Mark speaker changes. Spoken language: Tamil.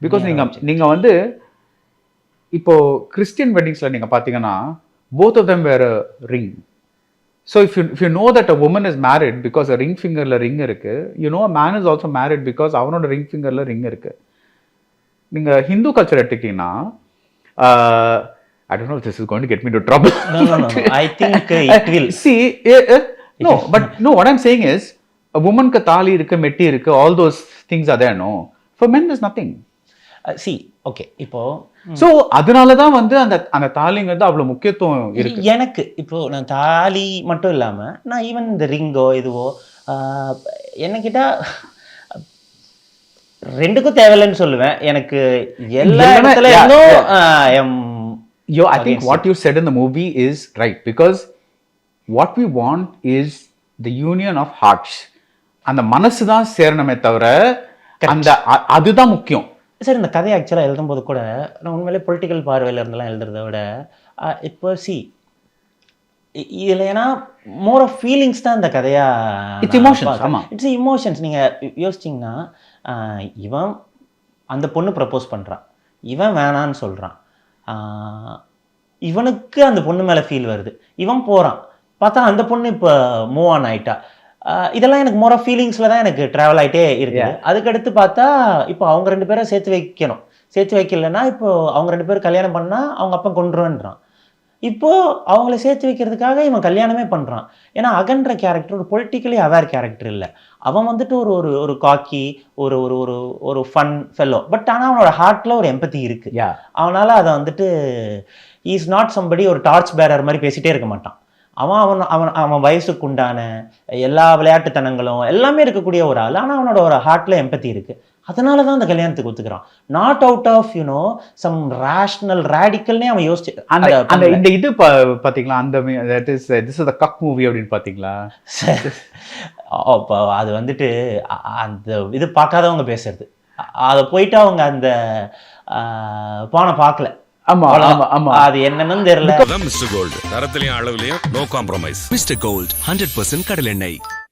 Speaker 1: பிகாஸ் நீங்க வந்து இப்போ கிறிஸ்டியன் வெட்டிங்ஸ்ல நீங்க பாத்தீங்கன்னா both of them wear a ring. So if you know that a woman is married because a ring fingerல ring இருக்கு, you know a man is also married because அவனோட ring fingerல ring இருக்கு. நீங்க ஹிந்து கல்ச்சர் எடுத்துக்கிட்டீங்கன்னா I don't know if this is going to get me into trouble.
Speaker 2: No. I think it will.
Speaker 1: See, no, what I'm saying is a woman க்கு தாலி இருக்கு, மெட்டி இருக்கு, all those things are there, no. For men there's nothing.
Speaker 2: See, okay, இப்போ
Speaker 1: So அதனால தான் வந்து அந்த தாலிங்கிறது அவ்வளவு முக்கியத்துவம் இருக்கு.
Speaker 2: எனக்கு இப்போ நான் தாலி மட்டும் இல்லாம நான் ஈவன் இந்த ரிங்கோ இதுவோ என்ன கேட்டா ரெண்டுக்கும் தேவையில்லைன்னு சொல்லுவேன். எனக்கு எல்லா இடத்துல
Speaker 1: I think what you said in the movie is right, because what we want is the union of hearts. அந்த மனசு தான் சேரணுமே தவிர அந்த அதுதான் முக்கியம்.
Speaker 2: சார் இந்த கதையை ஆக்சுவலாக எழுதும்போது கூட நான் உண்மையிலே பொலிட்டிக்கல் பார்வையில் இருந்தெல்லாம் எழுதுறத விட இப்போ இதில் ஏன்னா மோர் ஆஃப் ஃபீலிங்ஸ் தான் இந்த கதையாக
Speaker 1: இட்ஸ் இமோஷன்ஸ். ஆமாம்,
Speaker 2: இட்ஸ் இமோஷன்ஸ். நீங்கள் யோசிச்சிங்கன்னா இவன் அந்த பொண்ணு ப்ரப்போஸ் பண்ணுறான், இவன் வேணான்னு சொல்கிறான், இவனுக்கு அந்த பொண்ணு மேலே ஃபீல் வருது, இவன் போகிறான், பார்த்தா அந்த பொண்ணு இப்போ மூவ் ஆன் ஆகிட்டா. இதெல்லாம் எனக்கு மோர் ஆஃப் ஃபீலிங்ஸில் தான் எனக்கு ட்ராவல் ஆகிட்டே இருக்கு. அதுக்கடுத்து பார்த்தா இப்போ அவங்க 2 பேரும் சேர்த்து வைக்கணும், சேர்த்து வைக்கலன்னா இப்போ அவங்க 2 பேரும் கல்யாணம் பண்ணால் அவங்க அப்பா கொண்டுருவேன்றான். இப்போது அவங்கள சேர்த்து வைக்கிறதுக்காக இவன் கல்யாணமே பண்ணுறான். ஏன்னா அகன்ற கேரக்டர் ஒரு பொலிட்டிக்கலி அவேர் கேரக்டர் இல்லை. அவன் வந்துட்டு ஒரு ஒரு காக்கி, ஒரு ஒரு ஒரு ஒரு ஃபன் ஃபெல்லோ. பட் ஆனால் அவனோட ஹார்ட்டில் ஒரு எம்பத்தி இருக்குது. அவனால் அதை வந்துட்டு இஸ் நாட் சம்படி ஒரு டார்ச் பேரர் மாதிரி பேசிகிட்டே இருக்க மாட்டான். அவன் வயசுக்கு உண்டான எல்லா விளையாட்டுத்தனங்களும் எல்லாமே இருக்கக்கூடிய ஒரு ஆள். ஆனால் அவனோட ஒரு ஹார்ட்டில் எம்பத்தி இருக்குது. அதனால தான் அந்த கல்யாணத்துக்கு ஒத்துக்கிறான். Not out of some rational ரேடிக்கல்னே அவன் யோசிச்சு
Speaker 1: இந்த இது பார்த்தீங்களா, அந்த this is the cuck movie அப்படின்னு பார்த்தீங்களா?
Speaker 2: அது வந்துட்டு அந்த இது பார்க்காதவங்க பேசுறது, அதை போயிட்டு அவங்க அந்த பானை பார்க்கல. அது என்னன்னு தெரியல.
Speaker 3: மிஸ்டர் கோல்ட் தரத்திலையும் அளவுலையும் நோ காம்ப்ரமைஸ். மிஸ்டர் கோல்ட் 100% கடலெண்ணெய்.